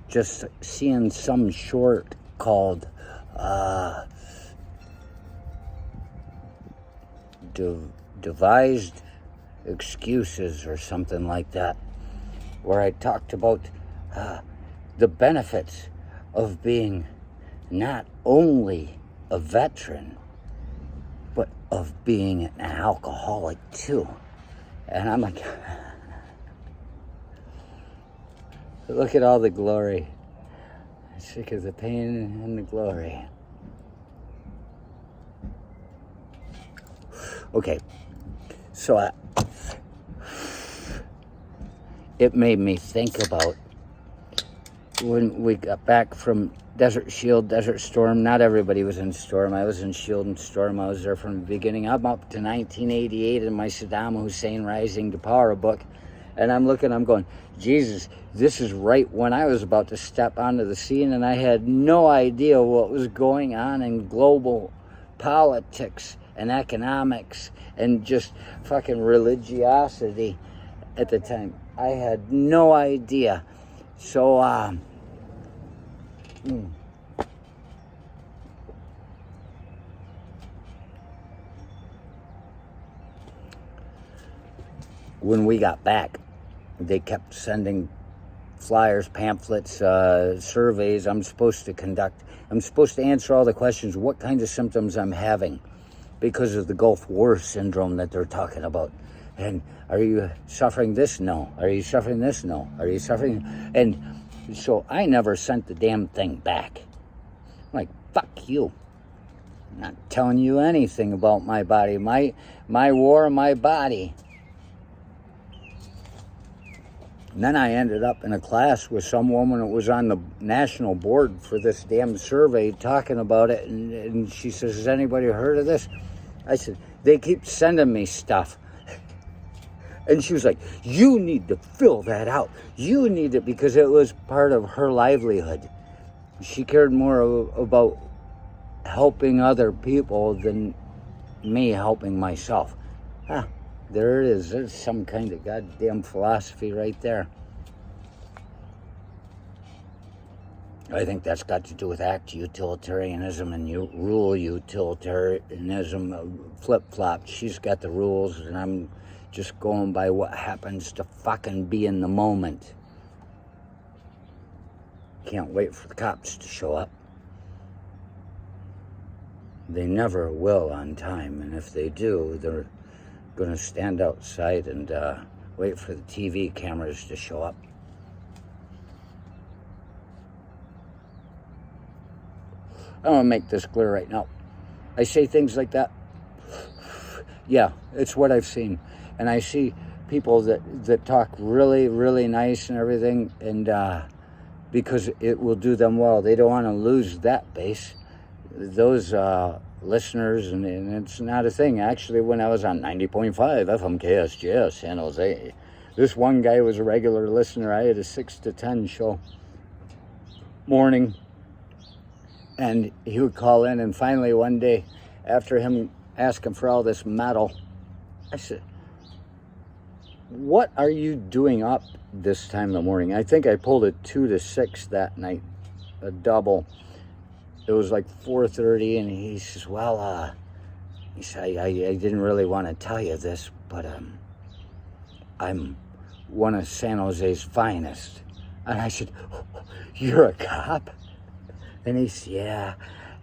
just seeing some short called Devised Excuses or something like that, where I talked about the benefits of being not only a veteran, but of being an alcoholic too. And I'm like, look at all the glory. I'm sick of the pain and the glory. Okay, so it made me think about when we got back from Desert Shield, Desert Storm. Not everybody was in Storm. I was in Shield and Storm. I was there from the beginning. I'm up to 1988 in my Saddam Hussein Rising to Power book. And I'm looking, I'm going, Jesus, this is right when I was about to step onto the scene, and I had no idea what was going on in global politics and economics and just fucking religiosity at the time. I had no idea. So, when we got back, they kept sending flyers, pamphlets, surveys I'm supposed to conduct. I'm supposed to answer all the questions, what kind of symptoms I'm having because of the Gulf War syndrome that they're talking about. And are you suffering this? No. Are you suffering this? No. Are you suffering? And so I never sent the damn thing back. I'm like, fuck you. I'm not telling you anything about my body. My war, my body. And then I ended up in a class with some woman that was on the national board for this damn survey talking about it. And she says, has anybody heard of this? I said, they keep sending me stuff. And she was like, you need to fill that out. You need it, because it was part of her livelihood. She cared more about helping other people than me helping myself. There it is. There's some kind of goddamn philosophy right there. I think that's got to do with act utilitarianism and rule utilitarianism, flip-flopped. She's got the rules, and I'm just going by what happens to fucking be in the moment. Can't wait for the cops to show up. They never will on time, and if they do, they're going to stand outside and wait for the TV cameras to show up. I want to make this clear right now. I say things like that. Yeah, it's what I've seen. And I see people that talk really, really nice and everything, and because it will do them well. They don't want to lose that base. Those listeners, and it's not a thing. Actually, when I was on 90.5 FM KSJS San Jose, this one guy was a regular listener. I had a 6 to 10 show morning, and he would call in, and finally one day, after him asking for all this metal, I said, what are you doing up this time in the morning? I think I pulled a 2 to 6 that night, a double. It was like 4:30, and he says, well, he said, I didn't really want to tell you this, but I'm one of San Jose's finest. And I said, you're a cop? And he said, yeah.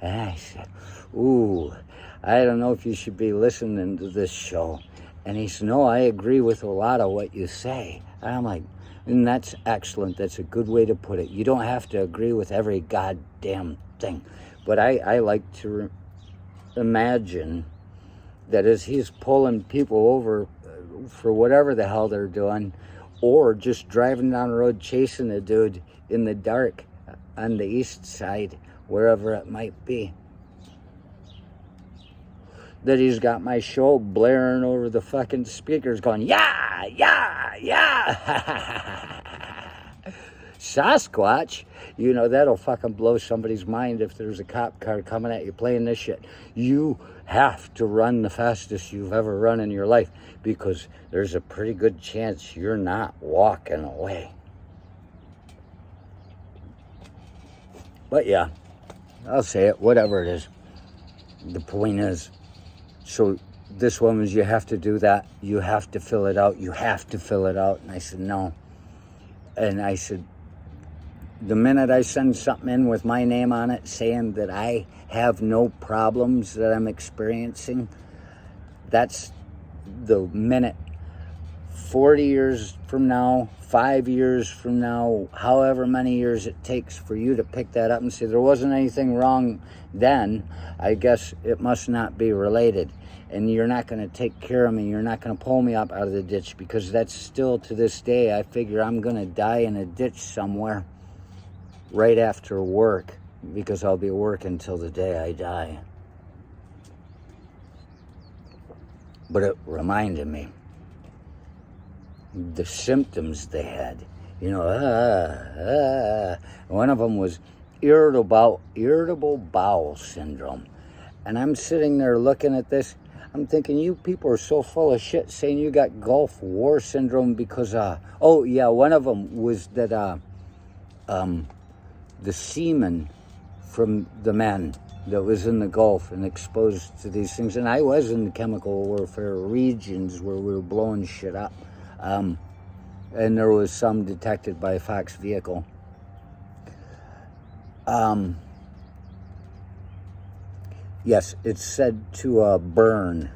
And I said, ooh, I don't know if you should be listening to this show. And he said, no, I agree with a lot of what you say. And I'm like, and that's excellent. That's a good way to put it. You don't have to agree with every goddamn thing. But I like to imagine that as he's pulling people over for whatever the hell they're doing, or just driving down the road chasing a dude in the dark on the east side, wherever it might be, that he's got my show blaring over the fucking speakers going, yeah, yeah, yeah. Sasquatch, you know, that'll fucking blow somebody's mind if there's a cop car coming at you playing this shit. You have to run the fastest you've ever run in your life, because there's a pretty good chance you're not walking away. But yeah, I'll say it, whatever it is. The point is, so this woman's, you have to do that. You have to fill it out. You have to fill it out. And I said, no. And I said, the minute I send something in with my name on it saying that I have no problems that I'm experiencing, that's the minute. 40 years from now, 5 years from now, however many years it takes for you to pick that up and say there wasn't anything wrong then, I guess it must not be related. And you're not going to take care of me. You're not going to pull me up out of the ditch, because that's still, to this day, I figure I'm going to die in a ditch somewhere right after work, because I'll be working till the day I die. But it reminded me the symptoms they had. You know, one of them was irritable bowel syndrome. And I'm sitting there looking at this. I'm thinking, you people are so full of shit saying you got Gulf War syndrome because, oh yeah, one of them was that the semen from the men that was in the Gulf and exposed to these things. And I was in the chemical warfare regions where we were blowing shit up. And there was some detected by a Fox vehicle. Yes, it's said to burn.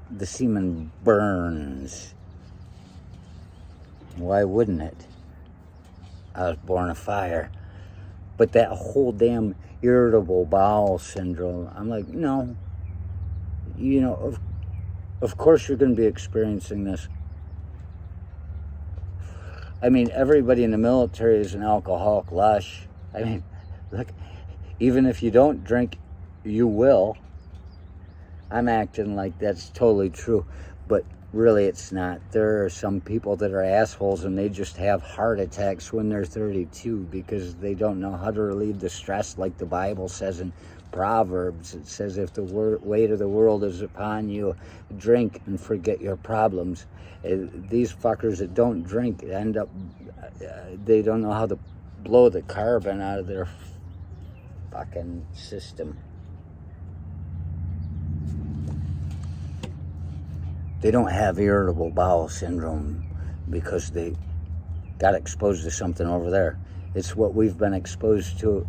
The semen burns. Why wouldn't it? I was born of fire. But that whole damn irritable bowel syndrome, I'm like, no. You know, of course you're going to be experiencing this. I mean, everybody in the military is an alcoholic lush. I mean, look, even if you don't drink, you will. I'm acting like that's totally true, but really it's not. There are some people that are assholes and they just have heart attacks when they're 32 because they don't know how to relieve the stress, like the Bible says in Proverbs. It says, if the weight of the world is upon you, drink and forget your problems. These fuckers that don't drink end up, they don't know how to blow the carbon out of their fucking system. They don't have irritable bowel syndrome because they got exposed to something over there. It's what we've been exposed to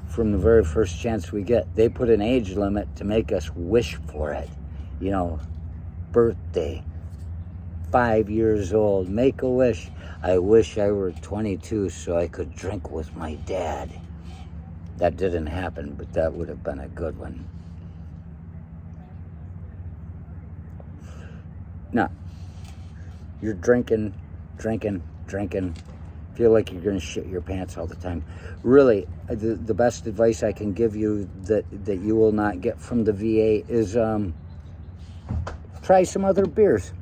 from the very first chance we get. They put an age limit to make us wish for it. You know, birthday, 5 years old, make a wish. I wish I were 22 so I could drink with my dad. That didn't happen, but that would have been a good one. No, you're drinking, feel like you're going to shit your pants all the time. Really, the best advice I can give you that you will not get from the VA is try some other beers.